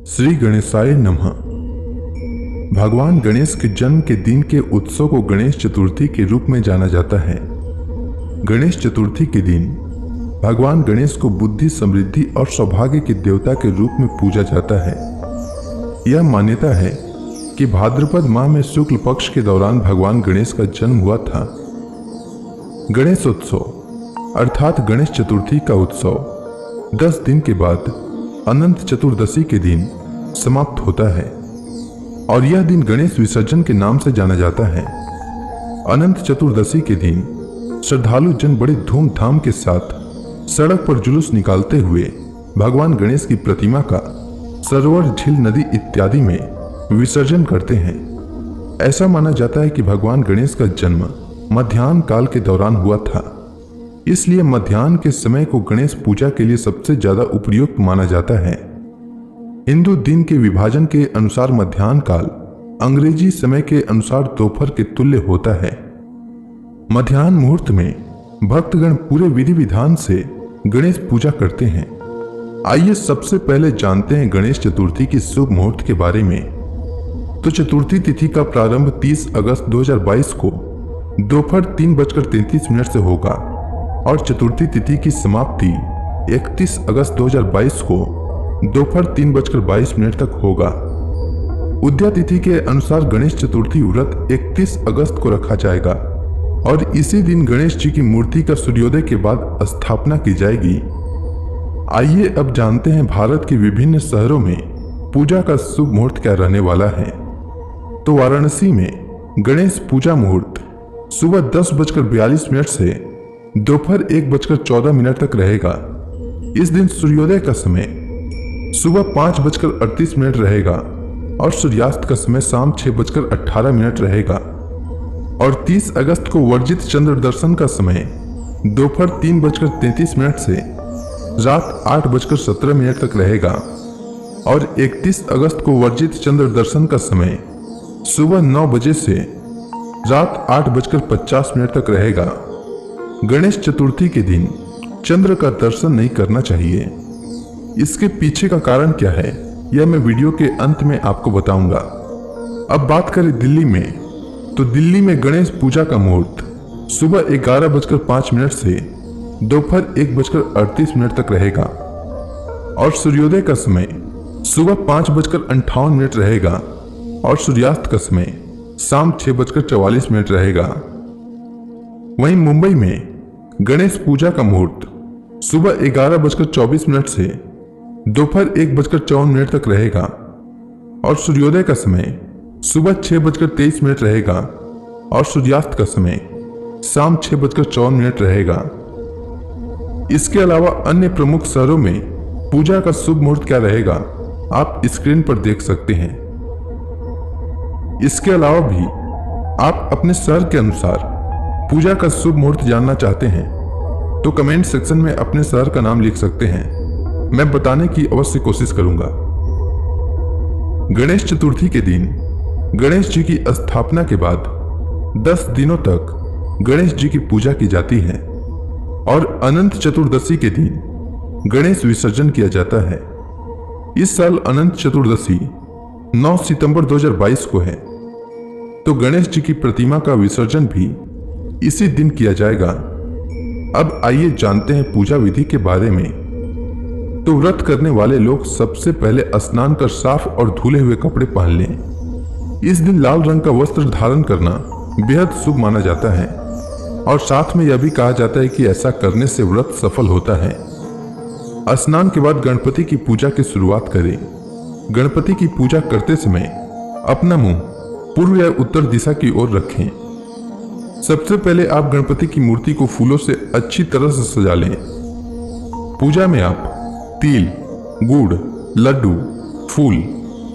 श्री गणेशाय नमः। भगवान गणेश के जन्म के दिन के उत्सव को गणेश चतुर्थी के रूप में जाना जाता है। गणेश चतुर्थी के दिन भगवान गणेश को बुद्धि, समृद्धि और सौभाग्य के देवता के रूप में पूजा जाता है। यह मान्यता है कि भाद्रपद माह में शुक्ल पक्ष के दौरान भगवान गणेश का जन्म हुआ था। गणेश उत्सव अर्थात गणेश चतुर्थी का उत्सव 10 दिन के बाद अनंत चतुर्दशी के दिन समाप्त होता है और यह दिन गणेश विसर्जन के नाम से जाना जाता है। अनंत चतुर्दशी के दिन श्रद्धालु जन बड़े धूमधाम के साथ सड़क पर जुलूस निकालते हुए भगवान गणेश की प्रतिमा का सरोवर, झील, नदी इत्यादि में विसर्जन करते हैं। ऐसा माना जाता है कि भगवान गणेश का जन्म मध्याह्न काल के दौरान हुआ था, इसलिए मध्याह्न के समय को गणेश पूजा के लिए सबसे ज्यादा उपयुक्त माना जाता है। हिंदू दिन के विभाजन के अनुसार मध्याह्न काल अंग्रेजी समय के अनुसार दोपहर के तुल्य होता है। मध्याह्न मुहूर्त में भक्तगण पूरे विधि विधान से गणेश पूजा करते हैं। आइए सबसे पहले जानते हैं गणेश चतुर्थी की शुभ मुहूर्त के बारे में। तो चतुर्थी तिथि का प्रारंभ 30 अगस्त 2022 को दोपहर 3:33 से होगा और चतुर्थी तिथि की समाप्ति 31 अगस्त 2022 को दोपहर 3:22 तक होगा। उदया तिथि के अनुसार गणेश चतुर्थी व्रत 31 अगस्त को रखा जाएगा और इसी दिन गणेश जी की मूर्ति का सूर्योदय के बाद स्थापना की जाएगी। आइए अब जानते हैं भारत के विभिन्न शहरों में पूजा का शुभ मुहूर्त क्या रहने वाला है। तो वाराणसी में गणेश पूजा मुहूर्त सुबह 10:42 से दोपहर 1:14 तक रहेगा। इस दिन सूर्योदय का समय सुबह 5:38 रहेगा और सूर्यास्त का समय शाम 6:18 रहेगा। और 30 अगस्त को वर्जित चंद्र दर्शन का समय दोपहर 3:33 से रात 8:17 तक रहेगा। और 31 अगस्त को वर्जित चंद्र दर्शन का समय सुबह 9 बजे से रात 8:50 तक रहेगा। गणेश चतुर्थी के दिन चंद्र का दर्शन नहीं करना चाहिए। इसके पीछे का कारण क्या है यह मैं वीडियो के अंत में आपको बताऊंगा। अब बात करें दिल्ली में, तो दिल्ली में गणेश पूजा का मुहूर्त सुबह 11:05 से दोपहर 1:38 तक रहेगा और सूर्योदय का समय सुबह 5:58 रहेगा और सूर्यास्त का समय शाम 6:44 रहेगा। वहीं मुंबई में गणेश पूजा का मुहूर्त सुबह 11:24 से दोपहर 1:54 तक रहेगा और सूर्योदय का समय सुबह 6:23 रहेगा और सूर्यास्त का समय शाम 6:54 रहेगा। इसके अलावा अन्य प्रमुख शहरों में पूजा का शुभ मुहूर्त क्या रहेगा आप स्क्रीन पर देख सकते हैं। इसके अलावा भी आप अपने शहर के अनुसार पूजा का शुभ मुहूर्त जानना चाहते हैं तो कमेंट सेक्शन में अपने शहर का नाम लिख सकते हैं, मैं बताने की अवश्य कोशिश करूंगा। गणेश चतुर्थी के दिन गणेश जी की स्थापना के बाद 10 दिनों तक गणेश जी की पूजा की जाती है और अनंत चतुर्दशी के दिन गणेश विसर्जन किया जाता है। इस साल अनंत चतुर्दशी 9 सितंबर 2022 को है, तो गणेश जी की प्रतिमा का विसर्जन भी इसी दिन किया जाएगा। अब आइए जानते हैं पूजा विधि के बारे में। तो व्रत करने वाले लोग सबसे पहले स्नान कर साफ और धुले हुए कपड़े पहन लें। इस दिन लाल रंग का वस्त्र धारण करना बेहद शुभ माना जाता है और साथ में यह भी कहा जाता है कि ऐसा करने से व्रत सफल होता है। स्नान के बाद गणपति की पूजा की शुरुआत करें। गणपति की पूजा करते समय अपना मुंह पूर्व या उत्तर दिशा की ओर रखें। सबसे पहले आप गणपति की मूर्ति को फूलों से अच्छी तरह से सजा लें। पूजा में आप तिल, गुड़, लड्डू, फूल,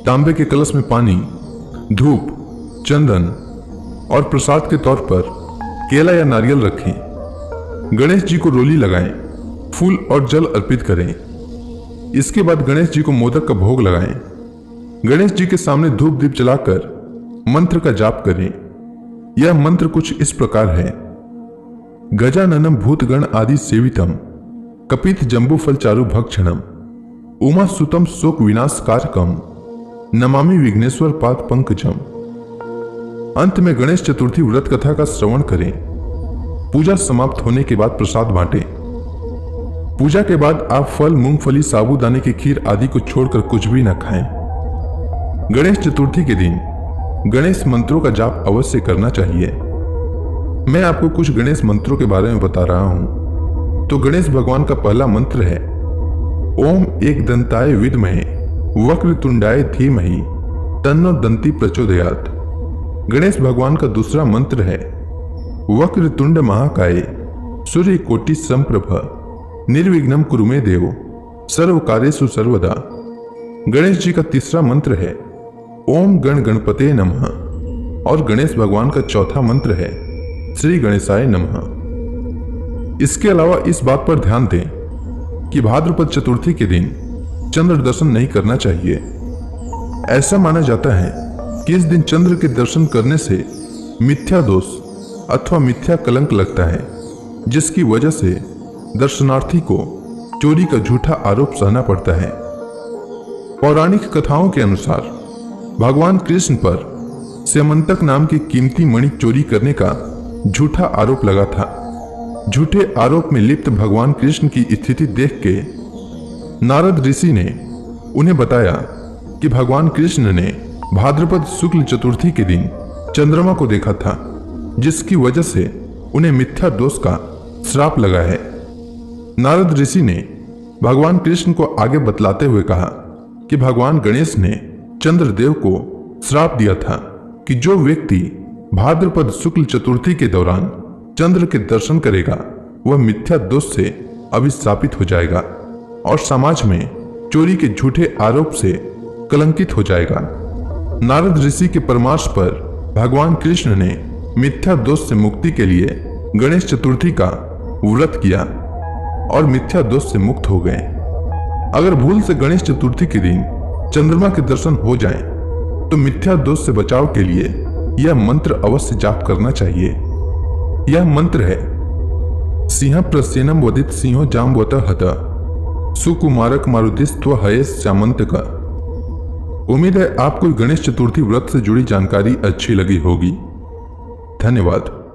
तांबे के कलश में पानी, धूप, चंदन और प्रसाद के तौर पर केला या नारियल रखें। गणेश जी को रोली लगाएं, फूल और जल अर्पित करें। इसके बाद गणेश जी को मोदक का भोग लगाएं। गणेश जी के सामने धूप दीप जलाकर मंत्र का जाप करें। यह मंत्र कुछ इस प्रकार है। गजाननम भूतगण आदि सेवितम कपित जंबू फल चारु भक्षणम उमा सुतम शोक विनाश कारकम नमामि विघ्नेश्वर पाद पंकजम। अंत में गणेश चतुर्थी व्रत कथा का श्रवण करें। पूजा समाप्त होने के बाद प्रसाद बांटें। पूजा के बाद आप फल, मूंगफली, साबूदाने की खीर आदि को छोड़कर कुछ भी न खाएं। गणेश चतुर्थी के दिन गणेश मंत्रों का जाप अवश्य करना चाहिए। मैं आपको कुछ गणेश मंत्रों के बारे में बता रहा हूं। तो गणेश भगवान का पहला मंत्र है ओम एकदंताय विद्महे वक्रतुंडाय धीमहि तन्नो दंती प्रचोदयात्। गणेश भगवान का दूसरा मंत्र है वक्रतुंड महाकाय सूर्यकोटि समप्रभ निर्विघ्नं कुरु मे देव सर्व कार्येषु सर्वदा। गणेश जी का तीसरा मंत्र है ओम गण गणपते नमः। और गणेश भगवान का चौथा मंत्र है श्री गणेशाय नमः। इसके अलावा इस बात पर ध्यान दें कि भाद्रपद चतुर्थी के दिन चंद्र दर्शन नहीं करना चाहिए। ऐसा माना जाता है कि इस दिन चंद्र के दर्शन करने से मिथ्या दोष अथवा मिथ्या कलंक लगता है, जिसकी वजह से दर्शनार्थी को चोरी का झूठा आरोप सहना पड़ता है। पौराणिक कथाओं के अनुसार भगवान कृष्ण पर स्यमंतक नाम की कीमती मणि चोरी करने का झूठा आरोप लगा था। झूठे आरोप में लिप्त भगवान कृष्ण की स्थिति देख के नारद ऋषि ने उन्हें बताया कि भगवान कृष्ण ने भाद्रपद शुक्ल चतुर्थी के दिन चंद्रमा को देखा था, जिसकी वजह से उन्हें मिथ्या दोष का श्राप लगा है। नारद ऋषि ने भगवान कृष्ण को आगे बतलाते हुए कहा कि भगवान गणेश ने चंद्रदेव को श्राप दिया था कि जो व्यक्ति भाद्रपद शुक्ल चतुर्थी के दौरान चंद्र के दर्शन करेगा वह मिथ्या दोष से अभिशापित हो जाएगा और समाज में चोरी के झूठे आरोप से कलंकित हो जाएगा। नारद ऋषि के परामर्श पर भगवान कृष्ण ने मिथ्या दोष से मुक्ति के लिए गणेश चतुर्थी का व्रत किया और मिथ्या दोष से मुक्त हो गए। अगर भूल से गणेश चतुर्थी के दिन चंद्रमा के दर्शन हो जाएं, तो मिथ्या दोष से बचाव के लिए यह मंत्र अवश्य जाप करना चाहिए। यह मंत्र है सिंह प्रसेनम वदित सिंहो जाम्बवत हत सुकुमारक मारुतिस्त्व हये श्यामंतक। उम्मीद है आपको गणेश चतुर्थी व्रत से जुड़ी जानकारी अच्छी लगी होगी। धन्यवाद।